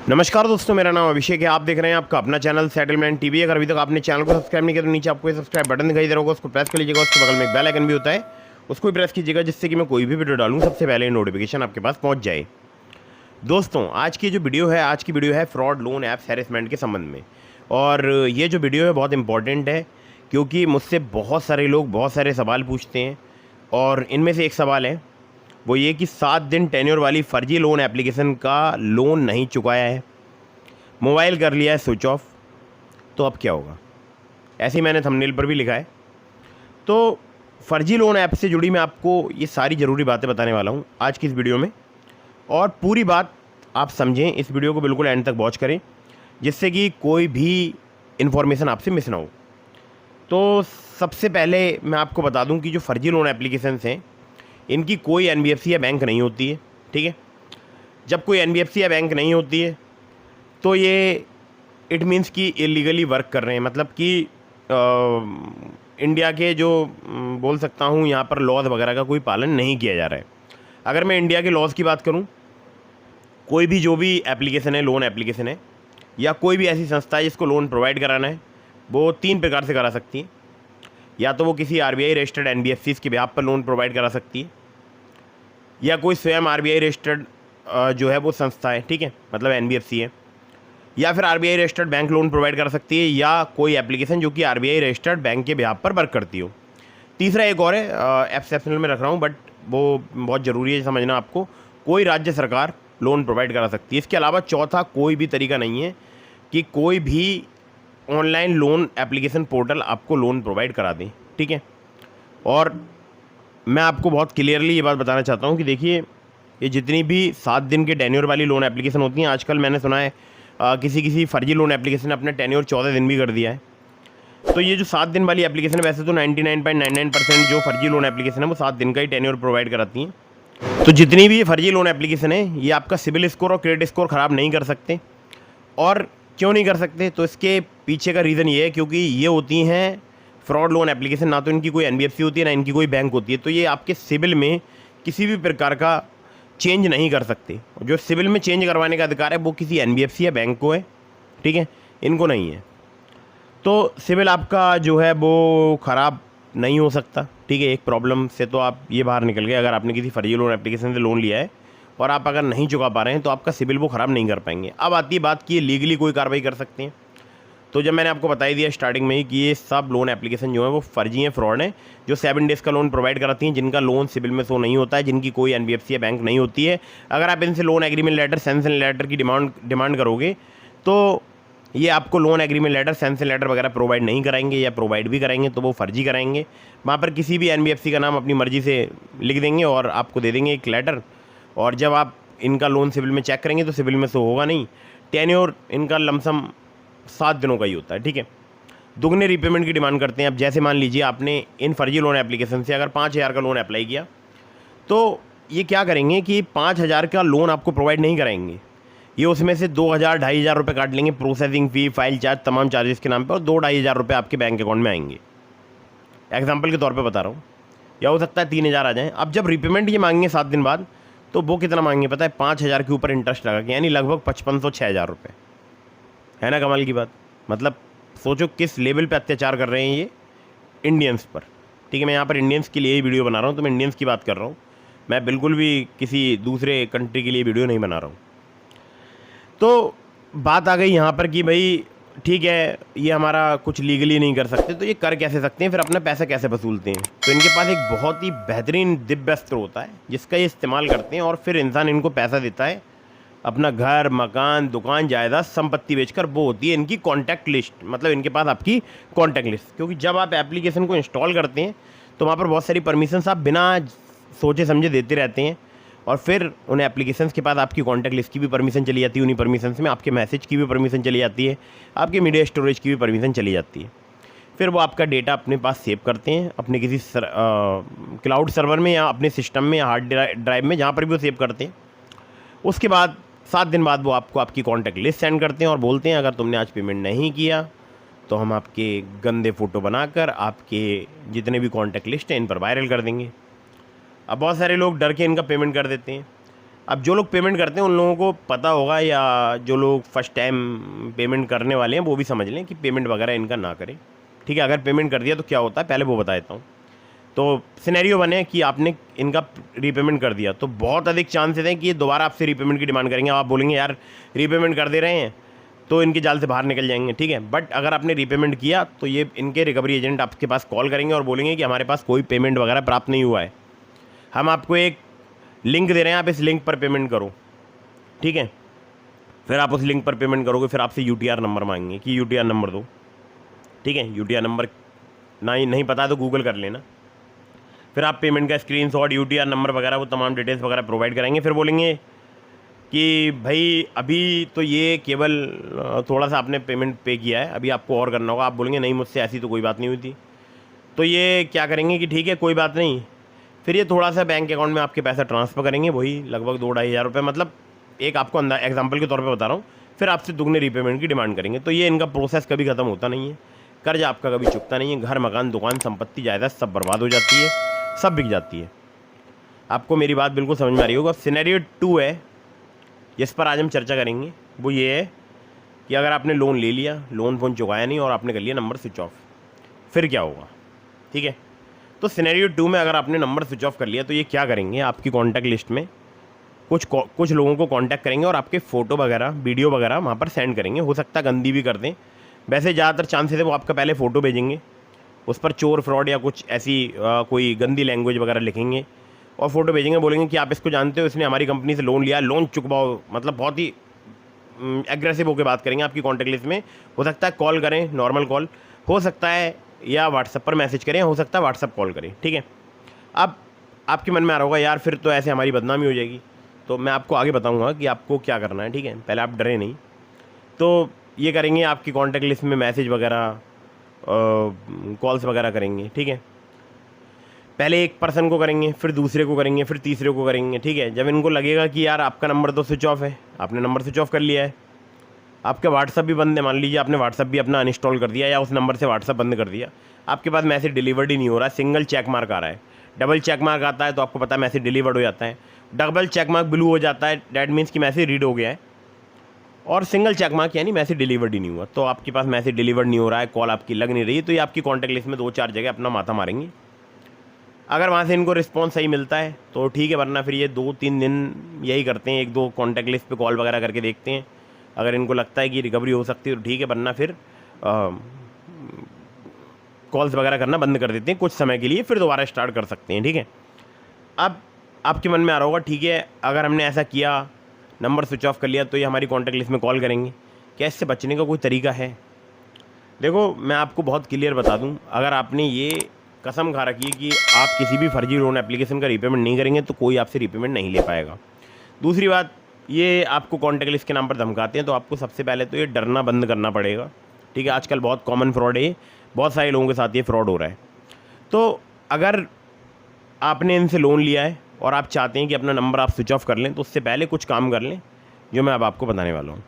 नमस्कार दोस्तों, मेरा नाम अभिषेक है। आप देख रहे हैं आपका अपना चैनल सेटलमेंट टीवी। अगर अभी तक आपने चैनल को सब्सक्राइब नहीं किया तो नीचे आपको सब्सक्राइब बटन दिखाई दे रहा होगा, उसको प्रेस कर लीजिएगा। उसके बगल में एक बेल आइकन भी होता है, उसको भी प्रेस कीजिएगा, जिससे कि मैं कोई भी वीडियो डालूँ सबसे पहले नोटिफिकेशन आपके पास पहुँच जाए। दोस्तों, आज की वीडियो है फ्रॉड लोन ऐप्स हैरेसमेंट के संबंध में। और ये जो वीडियो है बहुत इंपॉर्टेंट है, क्योंकि मुझसे बहुत सारे लोग बहुत सारे सवाल पूछते हैं। और इनमें से एक सवाल है, वो ये कि 7 दिन टेन्योर वाली फर्जी लोन एप्लीकेशन का लोन नहीं चुकाया है, मोबाइल कर लिया है स्विच ऑफ, तो अब क्या होगा। ऐसे ही मैंने थंबनेल पर भी लिखा है। तो फर्जी लोन ऐप से जुड़ी मैं आपको ये सारी ज़रूरी बातें बताने वाला हूँ आज की इस वीडियो में, और पूरी बात आप समझें। इस वीडियो को बिल्कुल एंड तक वॉच करें, जिससे कि कोई भी इन्फॉर्मेशन आपसे मिस ना हो। तो सबसे पहले मैं आपको बता दूं कि जो फर्जी लोन एप्लीकेशंस हैं, इनकी कोई एनबीएफसी या बैंक नहीं होती है। ठीक है, जब कोई एनबीएफसी या बैंक नहीं होती है तो ये इट मीन्स कि इलीगली वर्क कर रहे हैं। मतलब कि इंडिया के जो बोल सकता हूँ यहाँ पर लॉज वगैरह का कोई पालन नहीं किया जा रहा है। अगर मैं इंडिया के लॉज की बात करूँ, कोई भी जो भी एप्लीकेशन है, लोन एप्लीकेशन है, या कोई भी ऐसी संस्था है जिसको लोन प्रोवाइड कराना है, वो 3 प्रकार से करा सकती है। या तो वो किसी आरबीआई रजिस्टर्ड एनबीएफसीज के बिहाफ पर लोन प्रोवाइड करा सकती है, या कोई स्वयं आरबीआई रजिस्टर्ड जो है वो संस्था है, ठीक है, मतलब एनबीएफसी है, या फिर RBI registered bank loan provide कर सकती है, या कोई एप्लीकेशन जो कि आरबीआई रजिस्टर्ड बैंक के बिहाफ पर वर्क करती हो। तीसरा एक और है, एक्सेप्शनल में रख रहा हूँ बट वो बहुत ज़रूरी है समझना आपको, कोई राज्य सरकार लोन प्रोवाइड करा सकती है। इसके अलावा चौथा कोई भी तरीका नहीं है कि कोई भी ऑनलाइन लोन एप्लीकेशन पोर्टल आपको लोन प्रोवाइड करा दें। ठीक है, और मैं आपको बहुत क्लियरली ये बात बताना चाहता हूँ कि देखिए, ये जितनी भी 7 दिन के टेन्योर वाली लोन एप्लीकेशन होती हैं, आजकल मैंने सुना है किसी फर्जी लोन एप्लीकेशन ने अपना टेन्योर 14 दिन भी कर दिया है। तो ये जो 7 दिन वाली एप्लीकेशन है, वैसे तो 99.99% जो फर्जी लोन एप्लीकेशन है वो 7 दिन का ही टेन्योर प्रोवाइड कराती हैं। तो जितनी भी ये फर्जी लोन एप्लीकेशन है, ये आपका सिबिल स्कोर और क्रेडिट स्कोर ख़राब नहीं कर सकते। और क्यों नहीं कर सकते, तो इसके पीछे का रीज़न ये है क्योंकि ये होती हैं फ्रॉड लोन एप्लीकेशन। ना तो इनकी कोई एनबीएफसी होती है, ना इनकी कोई बैंक होती है। तो ये आपके सिबिल में किसी भी प्रकार का चेंज नहीं कर सकते। जो सिविल में चेंज करवाने का अधिकार है वो किसी एनबीएफसी या बैंक को है, ठीक है, इनको नहीं है। तो सिविल आपका जो है वो ख़राब नहीं हो सकता। ठीक है, एक प्रॉब्लम से तो आप ये बाहर निकल गए। अगर आपने किसी फर्जी लोन एप्लीकेशन से लोन लिया है और आप अगर नहीं चुका पा रहे हैं, तो आपका सिविल वो ख़राब नहीं कर पाएंगे। अब आती है बात कि ये लीगली कोई कार्रवाई कर सकते हैं। तो जब मैंने आपको बताई दिया स्टार्टिंग में ही कि ये सब लोन एप्लीकेशन जो है वो फर्जी हैं, फ्रॉड हैं, जो 7 डेज़ का लोन प्रोवाइड कराती हैं, जिनका लोन सिबिल में शो नहीं होता है, जिनकी कोई एनबीएफसी या बैंक नहीं होती है। अगर आप इनसे loan agreement letter, sanction letter की डिमांड करोगे, तो ये आपको loan agreement letter, sanction letter वगैरह प्रोवाइड नहीं कराएंगे, या प्रोवाइड भी कराएंगे तो वो फर्जी कराएंगे। वहाँ पर किसी भी एनबीएफसी का नाम अपनी मर्जी से लिख देंगे और आपको दे देंगे एक लेटर, और जब आप इनका लोन सिबिल में चेक करेंगे तो सिबिल में शो होगा नहीं। टेन्योर इनका लमसम 7 दिनों का ही होता है। ठीक है, दुगने रीपेमेंट की डिमांड करते हैं। अब जैसे मान लीजिए आपने इन फर्जी लोन एप्लीकेशन से अगर 5,000 का लोन अप्लाई किया, तो ये क्या करेंगे कि 5,000 का लोन आपको प्रोवाइड नहीं कराएंगे। ये उसमें से 2,000 2,500 रुपये काट लेंगे, प्रोसेसिंग फ़ी, फाइल चार्ज, तमाम चार्जेस के नाम पर, और 2,000-2,500 रुपये आपके बैंक अकाउंट में आएंगे। एग्जाम्पल के तौर पर बता रहा हूँ, या हो सकता है 3,000 आ जाएँ। अब जब रीपेमेंट ये मांगेंगे 7 दिन बाद, तो वो कितना मांगेंगे पता है? 5,000 के ऊपर इंटरेस्ट लगा के, यानी लगभग 5,500-6,000 रुपये। है ना कमाल की बात। मतलब सोचो किस लेवल पे अत्याचार कर रहे हैं ये इंडियंस पर। ठीक है, मैं यहाँ पर इंडियंस के लिए ही वीडियो बना रहा हूँ, तो मैं इंडियंस की बात कर रहा हूँ, मैं बिल्कुल भी किसी दूसरे कंट्री के लिए वीडियो नहीं बना रहा हूँ। तो बात आ गई यहाँ पर कि भाई ठीक है, ये हमारा कुछ लीगली नहीं कर सकते, तो ये कर कैसे सकते हैं, फिर अपना पैसा कैसे वसूलते हैं। तो इनके पास एक बहुत ही बेहतरीन दिव्य अस्त्र होता है जिसका ये इस्तेमाल करते हैं, और फिर इंसान इनको पैसा देता है अपना घर, मकान, दुकान, जायदाद, संपत्ति बेचकर। वो होती है इनकी कॉन्टैक्ट लिस्ट। मतलब इनके पास आपकी कॉन्टैक्ट लिस्ट, क्योंकि जब आप एप्लीकेशन को इंस्टॉल करते हैं तो वहाँ पर बहुत सारी परमिशंस आप बिना सोचे समझे देते रहते हैं, और फिर उन एप्लीकेशंस के पास आपकी कॉन्टैक्ट लिस्ट की भी परमिशन चली जाती है। उन्हीं परमिशंस में आपके मैसेज की भी परमिशन चली जाती है, आपके मीडिया स्टोरेज की भी परमिशन चली जाती है। फिर वो आपका डेटा अपने पास सेव करते हैं अपने किसी क्लाउड सर्वर में, या अपने सिस्टम में, या हार्ड ड्राइव में, जहाँ पर भी वो सेव करते हैं। उसके बाद 7 दिन बाद वो आपको आपकी कॉन्टैक्ट लिस्ट सेंड करते हैं और बोलते हैं अगर तुमने आज पेमेंट नहीं किया तो हम आपके गंदे फ़ोटो बनाकर आपके जितने भी कॉन्टैक्ट लिस्ट हैं इन पर वायरल कर देंगे। अब बहुत सारे लोग डर के इनका पेमेंट कर देते हैं, अब जो लोग पेमेंट करते हैं उन लोगों को पता होगा, या जो लोग फर्स्ट टाइम पेमेंट करने वाले हैं वो भी समझ लें कि पेमेंट वगैरह इनका ना करें, ठीक है। अगर पेमेंट कर दिया तो क्या होता है पहले वो बता देता हूँ। तो सिनेरियो बने कि आपने इनका रीपेमेंट कर दिया, तो बहुत अधिक चांसेस हैं कि ये दोबारा आपसे रीपेमेंट की डिमांड करेंगे। आप बोलेंगे यार रीपेमेंट कर दे रहे हैं, तो इनके जाल से बाहर निकल जाएंगे, ठीक है। बट अगर आपने रीपेमेंट किया तो ये इनके रिकवरी एजेंट आपके पास कॉल करेंगे और बोलेंगे कि हमारे पास कोई पेमेंट वगैरह प्राप्त नहीं हुआ है, हम आपको एक लिंक दे रहे हैं, आप इस लिंक पर पेमेंट करो, ठीक है। फिर आप उस लिंक पर पेमेंट करोगे, फिर आपसे यूटीआर नंबर मांगेंगे कि यूटीआर नंबर दो, ठीक है। यूटीआर नंबर नहीं पता तो गूगल कर लेना। फिर आप पेमेंट का स्क्रीनशॉट, यूटीआर नंबर वगैरह वो तमाम डिटेल्स वगैरह प्रोवाइड कराएंगे। फिर बोलेंगे कि भाई अभी तो ये केवल थोड़ा सा आपने पेमेंट पे किया है, अभी आपको और करना होगा। आप बोलेंगे नहीं मुझसे ऐसी तो कोई बात नहीं हुई थी। तो ये क्या करेंगे कि ठीक है कोई बात नहीं, फिर ये थोड़ा सा बैंक अकाउंट में आपके पैसा ट्रांसफ़र करेंगे, वही लगभग 2-2.5 हज़ार रुपये, मतलब एक आपको एग्जाम्पल के तौर पे बता रहा हूँ। फिर आपसे दुगने रीपेमेंट की डिमांड करेंगे। तो ये इनका प्रोसेस कभी ख़त्म होता नहीं है, कर्ज आपका कभी चुकता नहीं है, घर मकान दुकान संपत्ति जायदाद सब बर्बाद हो जाती है, सब बिक जाती है। आपको मेरी बात बिल्कुल समझ में आ रही होगा। सिनेरियो 2 है जिस पर आज हम चर्चा करेंगे, वो ये है कि अगर आपने लोन ले लिया, लोन फोन चुकाया नहीं और आपने कर लिया नंबर स्विच ऑफ, फिर क्या होगा, ठीक है। तो सिनेरियो 2 में अगर आपने नंबर स्विच ऑफ कर लिया तो ये क्या करेंगे, आपकी कॉन्टैक्ट लिस्ट में कुछ लोगों को कांटेक्ट करेंगे और आपके फ़ोटो वगैरह वीडियो वगैरह वहाँ पर सेंड करेंगे। हो सकता है गंदी भी कर दें, वैसे ज़्यादातर चांसेस है वो आपका पहले फ़ोटो भेजेंगे, उस पर चोर फ्रॉड या कुछ ऐसी कोई गंदी लैंग्वेज वगैरह लिखेंगे और फ़ोटो भेजेंगे। बोलेंगे कि आप इसको जानते हो, इसने हमारी कंपनी से लोन लिया, लोन चुकवाओ, मतलब बहुत ही एग्रेसिव होकर बात करेंगे आपकी कॉन्टैक्ट लिस्ट में। हो सकता है कॉल करें, नॉर्मल कॉल हो सकता है, या व्हाट्सएप पर मैसेज करें, हो सकता है व्हाट्सएप कॉल करें, ठीक है। अब आपके मन में आ रहा होगा यार फिर तो ऐसे हमारी बदनामी हो जाएगी, तो मैं आपको आगे बताऊंगा कि आपको क्या करना है, ठीक है। पहले आप डरे नहीं। तो ये करेंगे, आपकी कॉन्टैक्ट लिस्ट में मैसेज वगैरह कॉल्स वगैरह करेंगे, ठीक है। पहले एक पर्सन को करेंगे, फिर दूसरे को करेंगे, फिर तीसरे को करेंगे, ठीक है। जब इनको लगेगा कि यार आपका नंबर तो स्विच ऑफ है, आपने नंबर स्विच ऑफ कर लिया है, आपका व्हाट्सअप भी बंद है, मान लीजिए आपने व्हाट्सअप भी अपना अनइंस्टॉल कर दिया या उस नंबर से व्हाट्सअप बंद कर दिया, आपके पास मैसेज डिलीवर्ड ही नहीं हो रहा है, सिंगल चेक मार्क आ रहा है। डबल चेक मार्क आता है तो आपको पता है मैसेज डिलीवर्ड हो जाता है, डबल चेक मार्क ब्लू हो जाता है, डैट मीन्स कि मैसेज रीड हो गया है, और सिंगल चेक मार्क यानी मैसेज डिलीवर्ड ही नहीं हुआ। तो आपके पास मैसेज डिलीवर्ड नहीं हो रहा है, कॉल आपकी लग नहीं रही, तो ये आपकी कॉन्टैक्ट लिस्ट में 2-4 जगह अपना माथा मारेंगे। अगर वहाँ से इनको रिस्पॉन्स सही मिलता है तो ठीक है, वरना फिर ये 2-3 दिन यही करते हैं, 1-2 कॉन्टैक्ट लिस्ट पे कॉल वगैरह करके देखते हैं। अगर इनको लगता है कि रिकवरी हो सकती है तो ठीक है, वरना फिर कॉल्स वगैरह करना बंद कर देते हैं कुछ समय के लिए, फिर दोबारा स्टार्ट कर सकते हैं, ठीक है। अब आपके मन में आ रहा होगा ठीक है, अगर हमने ऐसा किया, नंबर स्विच ऑफ कर लिया, तो ये हमारी कॉन्टैक्ट लिस्ट में कॉल करेंगे, क्या इससे बचने का कोई तरीका है? देखो मैं आपको बहुत क्लियर बता दूं, अगर आपने ये कसम खा रखी है कि आप किसी भी फर्जी लोन एप्लीकेशन का रीपेमेंट नहीं करेंगे तो कोई आपसे रीपेमेंट नहीं ले पाएगा। दूसरी बात, ये आपको कॉन्टैक्ट लिस्ट के नाम पर धमकाते हैं, तो आपको सबसे पहले तो ये डरना बंद करना पड़ेगा, ठीक है। आजकल बहुत कॉमन फ्रॉड है, बहुत सारे लोगों के साथ ये फ्रॉड हो रहा है। तो अगर आपने इनसे लोन लिया है और आप चाहते हैं कि अपना नंबर आप स्विच ऑफ कर लें, तो उससे पहले कुछ काम कर लें जो मैं अब आपको बताने वाला हूँ।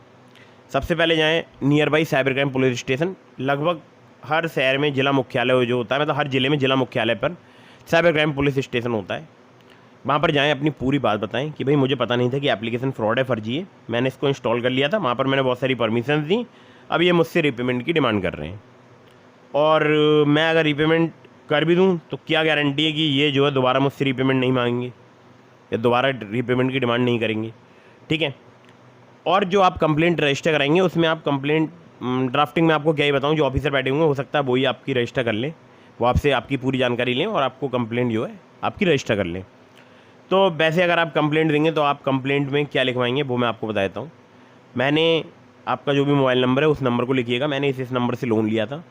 सबसे पहले जाएँ near by cyber crime police station. लगभग हर शहर में जिला मुख्यालय जो होता है, मतलब हर ज़िले में जिला मुख्यालय पर साइबर क्राइम पुलिस स्टेशन होता है। वहाँ पर जाएँ, अपनी पूरी बात बताएं कि भाई मुझे पता नहीं था कि एप्लीकेशन फ्रॉड है, फर्जी है, मैंने इसको इंस्टॉल कर लिया था, वहाँ पर मैंने बहुत सारी परमिशन दी, अब ये मुझसे रीपेमेंट की डिमांड कर रहे हैं, और मैं अगर रीपेमेंट कर भी दूँ तो क्या गारंटी है कि ये जो है दोबारा मुझसे रीपेमेंट नहीं मांगेंगे या दोबारा रीपेमेंट की डिमांड नहीं करेंगे, ठीक है। और जो आप कंप्लेंट रजिस्टर कराएंगे उसमें आप कंप्लेंट ड्राफ्टिंग में आपको क्या ही बताऊँ, जो ऑफिसर बैठे होंगे हो सकता है वही आपकी रजिस्टर कर लें, वो आपसे आपकी पूरी जानकारी लें और आपको कंप्लेंट जो है आपकी रजिस्टर कर लें। तो वैसे अगर आप कंप्लेंट देंगे तो आप कंप्लेंट में क्या लिखवाएंगे वो मैं आपको बता देता हूँ। मैंने आपका जो भी मोबाइल नंबर है उस नंबर को लिखिएगा, मैंने इस नंबर से लोन लिया था,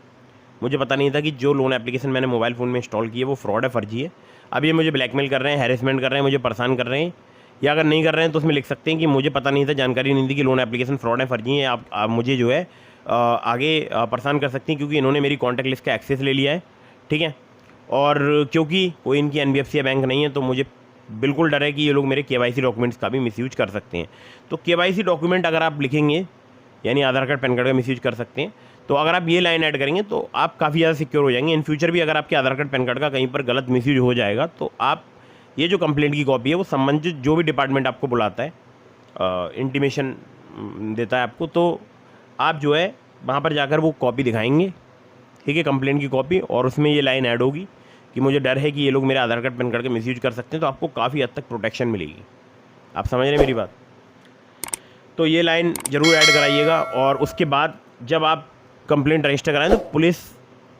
मुझे पता नहीं था कि जो लोन एप्लीकेशन मैंने मोबाइल फ़ोन में इंस्टॉल की है वो फ्रॉड है, फर्जी है। अब ये मुझे ब्लैकमेल कर रहे हैं, हैरेसमेंट कर रहे हैं, मुझे परेशान कर रहे हैं, या अगर नहीं कर रहे हैं तो उसमें लिख सकते हैं कि मुझे पता नहीं था, जानकारी नहीं थी कि लोन एप्लीकेशन फ्रॉड है, फर्जी है। आप मुझे जो है आगे परेशान कर सकती हैं क्योंकि इन्होंने मेरी कॉन्टैक्ट लिस्ट का एक्सेस ले लिया है, ठीक है। और क्योंकि कोई इनकी NBFC या बैंक नहीं है तो मुझे बिल्कुल डर है कि ये लोग मेरे KYC डॉक्यूमेंट्स का भी मिसयूज कर सकते हैं। तो KYC डॉक्यूमेंट अगर आप लिखेंगे, यानी आधार कार्ड पैन कार्ड का मिसयूज कर सकते हैं, तो अगर आप ये लाइन ऐड करेंगे तो आप काफ़ी ज़्यादा सिक्योर हो जाएंगे। इन फ्यूचर भी अगर आपके आधार कार्ड पैन कार्ड का कहीं पर गलत मिसयूज हो जाएगा तो आप ये जो कंप्लेंट की कॉपी है वो संबंधित जो भी डिपार्टमेंट आपको बुलाता है, इंटीमेशन देता है आपको, तो आप जो है वहाँ पर जाकर वो कॉपी दिखाएंगे, ठीक है, कंप्लेंट की कॉपी, और उसमें ये लाइन ऐड होगी कि मुझे डर है कि ये लोग मेरे आधार कार्ड पैन कार्ड का मिसयूज कर सकते हैं, तो आपको काफ़ी हद तक प्रोटेक्शन मिलेगी। आप समझ रहे हैं मेरी बात? तो ये लाइन ज़रूर ऐड कराइएगा। और उसके बाद जब आप कंप्लेंट रजिस्टर कराएं तो पुलिस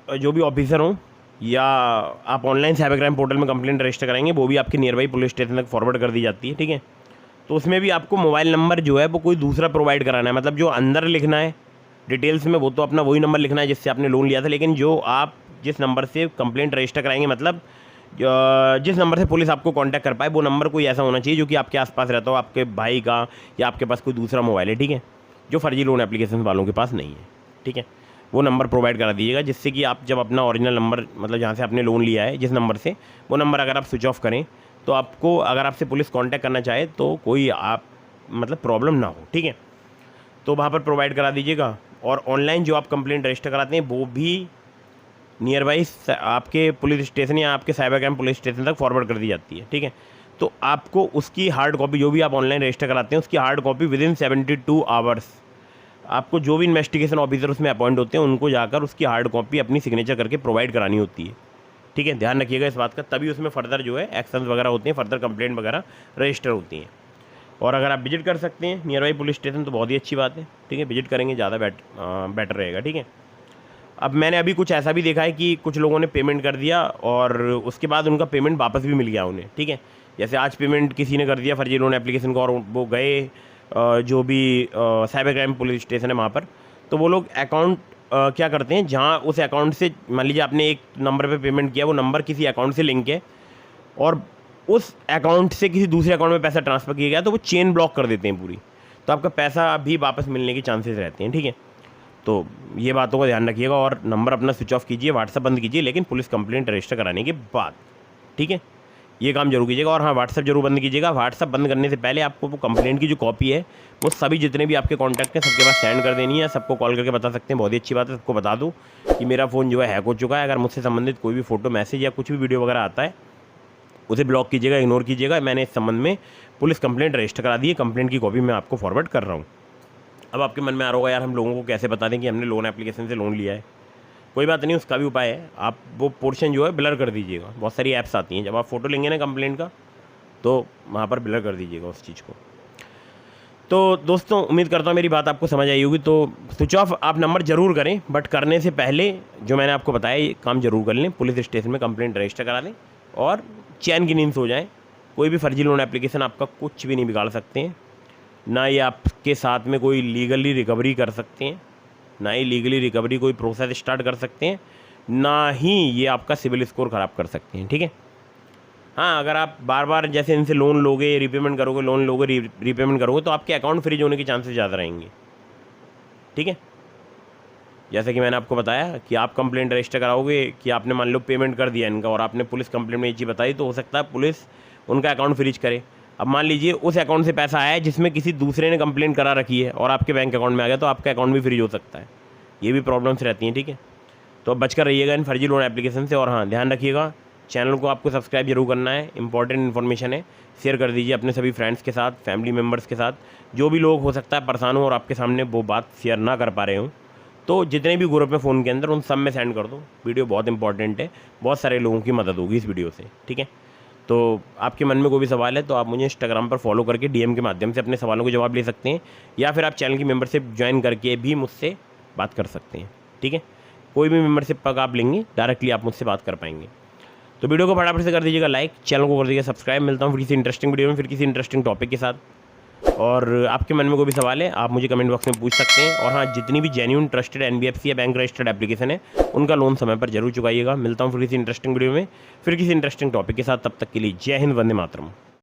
जो भी ऑफिसर हों, या आप ऑनलाइन साइबर क्राइम पोर्टल में कंप्लेंट रजिस्टर कराएंगे, वो भी आपके नियर बाई पुलिस स्टेशन तक फॉरवर्ड कर दी जाती है, ठीक है। तो उसमें भी आपको मोबाइल नंबर जो है वो कोई दूसरा प्रोवाइड कराना है, मतलब जो अंदर लिखना है डिटेल्स में वो तो अपना वही नंबर लिखना है जिससे आपने लोन लिया था, लेकिन जो आप जिस नंबर से कंप्लेंट रजिस्टर कराएंगे, मतलब जिस नंबर से पुलिस आपको कांटेक्ट कर पाए, वो नंबर कोई ऐसा होना चाहिए जो कि आपके आसपास रहता हो, आपके भाई का या आपके पास कोई दूसरा मोबाइल है, ठीक है, जो फर्जी लोन एप्लीकेशन वालों के पास नहीं है, ठीक है। वो नंबर प्रोवाइड करा दीजिएगा, जिससे कि आप जब अपना ओरिजिनल नंबर, मतलब जहाँ से आपने लोन लिया है जिस नंबर से, वो नंबर अगर आप स्विच ऑफ करें तो आपको, अगर आपसे पुलिस कांटेक्ट करना चाहे तो कोई आप मतलब प्रॉब्लम ना हो, ठीक है। तो वहाँ पर प्रोवाइड करा दीजिएगा। और ऑनलाइन जो आप कंप्लेंट रजिस्टर कराते हैं वो भी नियर बाई आपके पुलिस स्टेशन या आपके साइबर क्राइम पुलिस स्टेशन तक फॉरवर्ड कर दी जाती है, ठीक है। तो आपको उसकी हार्ड कॉपी, जो भी आप ऑनलाइन रजिस्टर कराते हैं उसकी हार्ड कॉपी विदिन 72 आवर्स, आपको जो भी इन्वेस्टिगेशन ऑफिसर उसमें अपॉइंट होते हैं उनको जाकर उसकी हार्ड कॉपी अपनी सिग्नेचर करके प्रोवाइड करानी होती है, ठीक है। ध्यान रखिएगा इस बात का, तभी उसमें फर्दर जो है एक्शंस वगैरह होते हैं, फर्दर कंप्लेंट वगैरह रजिस्टर होती हैं। और अगर आप विजिट कर सकते हैं नियर बाई पुलिस स्टेशन तो बहुत ही अच्छी बात है, ठीक है, विजिट करेंगे ज़्यादा बेटर रहेगा, ठीक है। अब मैंने अभी कुछ ऐसा भी देखा है कि कुछ लोगों ने पेमेंट कर दिया और उसके बाद उनका पेमेंट वापस भी मिल गया उन्हें, ठीक है। जैसे आज पेमेंट किसी ने कर दिया फर्जी लोन एप्लीकेशन को और वो गए जो भी साइबर क्राइम पुलिस स्टेशन है वहाँ पर, तो वो लोग अकाउंट क्या करते हैं, जहाँ उस अकाउंट से मान लीजिए आपने एक नंबर पे पेमेंट किया, वो नंबर किसी अकाउंट से लिंक है और उस अकाउंट से किसी दूसरे अकाउंट में पैसा ट्रांसफ़र किया गया, तो वो चेन ब्लॉक कर देते हैं पूरी, तो आपका पैसा भी वापस मिलने के चांसेस रहते हैं, ठीक है। तो ये बातों का ध्यान रखिएगा और नंबर अपना स्विच ऑफ कीजिए, व्हाट्सअप बंद कीजिए, लेकिन पुलिस कंप्लेंट रजिस्टर कराने के बाद, ठीक है, ये काम जरूर कीजिएगा। और हाँ, व्हाट्सअप जरूर बंद कीजिएगा। व्हाट्सअप बंद करने से पहले आपको वो कंप्लेंट की जो कॉपी है वो सभी जितने भी आपके कॉन्टैक्ट हैं सबके पास सेंड कर देनी है। सबको कॉल करके बता सकते हैं, बहुत ही अच्छी बात है, सबको बता दूँ कि मेरा फ़ोन जो है हैक हो चुका है। अगर मुझसे संबंधित कोई भी फोटो, मैसेज या कुछ भी वीडियो वगैरह आता है उसे ब्लॉक कीजिएगा, इग्नोर कीजिएगा। मैंने इस संबंध में पुलिस कंप्लेंट रजिस्टर करा दी है, कंप्लेंट की कॉपी मैं आपको फॉरवर्ड कर रहा हूँ। अब आपके मन में आ रहा होगा यार हम लोगों को कैसे बता दें कि हमने लोन एप्लीकेशन से लोन लिया है। कोई बात नहीं, उसका भी उपाय है, आप वो पोर्शन जो है ब्लर कर दीजिएगा। बहुत सारी ऐप्स आती हैं, जब आप फ़ोटो लेंगे ना कंप्लेंट का तो वहाँ पर ब्लर कर दीजिएगा उस चीज़ को। तो दोस्तों, उम्मीद करता हूँ मेरी बात आपको समझ आई होगी। तो स्विच ऑफ आप नंबर ज़रूर करें, बट करने से पहले जो मैंने आपको बताया ये काम ज़रूर कर लें। पुलिस स्टेशन में कंप्लेंट रजिस्टर करा लें और चैन की नींद सो जाएँ। कोई भी फर्जी लोन एप्लीकेशन आपका कुछ भी नहीं बिगाड़ सकते हैं, ना ये आपके साथ में कोई लीगली रिकवरी कर सकते हैं, ना ही लीगली रिकवरी कोई प्रोसेस स्टार्ट कर सकते हैं, ना ही ये आपका सिविल स्कोर ख़राब कर सकते हैं, ठीक है। हाँ, अगर आप बार बार जैसे इनसे लोन लोगे, रीपेमेंट करोगे, लोन लोगे, रीपेमेंट करोगे, तो आपके अकाउंट फ्रीज होने के चांसेस ज़्यादा रहेंगे, ठीक है। जैसे कि मैंने आपको बताया कि आप कंप्लेंट रजिस्टर कराओगे कि आपने मान लो पेमेंट कर दिया इनका और आपने पुलिस कंप्लेंट में ये चीज़ बताई, तो हो सकता है पुलिस उनका अकाउंट फ्रीज करे। अब मान लीजिए उस अकाउंट से पैसा आया है जिसमें किसी दूसरे ने कंप्लेंट करा रखी है और आपके बैंक अकाउंट में आ गया, तो आपका अकाउंट भी फ्रीज हो सकता है। ये भी प्रॉब्लम्स रहती हैं, ठीक है। तो अब बचकर रहिएगा इन फर्जी लोन एप्लीकेशन से। और हाँ, ध्यान रखिएगा, चैनल को आपको सब्सक्राइब जरूर करना है, इंपॉर्टेंट इन्फॉर्मेशन है। शेयर कर दीजिए अपने सभी फ्रेंड्स के साथ, फैमिली मेम्बर्स के साथ, जो भी लोग हो सकता है परेशान हो और आपके सामने वो बात शेयर ना कर पा रहे हों, तो जितने भी ग्रुप में फ़ोन के अंदर उन सब में सेंड कर दो। वीडियो बहुत इंपॉर्टेंट है, बहुत सारे लोगों की मदद होगी इस वीडियो से, ठीक है। तो आपके मन में कोई भी सवाल है तो आप मुझे इंस्टाग्राम पर फॉलो करके DM के माध्यम से अपने सवालों के जवाब ले सकते हैं, या फिर आप चैनल की मेंबरशिप ज्वाइन करके भी मुझसे बात कर सकते हैं, ठीक है। कोई भी मेंबरशिप का आप लेंगे डायरेक्टली आप मुझसे बात कर पाएंगे। तो वीडियो को फटाफट से कर दीजिएगा लाइक, चैनल को कर दीजिएगा सब्सक्राइब। मिलता हूँ फिर किसी इंटरेस्टिंग वीडियो में, फिर किसी इंटरेस्टिंग टॉपिक के साथ। और आपके मन में कोई भी सवाल है आप मुझे कमेंट बॉक्स में पूछ सकते हैं। और हाँ, जितनी भी जेन्युइन ट्रस्टेड NBFC या बैंक रजिस्टर्ड एप्लीकेशन है उनका लोन समय पर जरूर चुकाइएगा। मिलता हूँ फिर किसी इंटरेस्टिंग वीडियो में, फिर किसी इंटरेस्टिंग टॉपिक के साथ। तब तक के लिए जय हिंद, वंदे मातरम।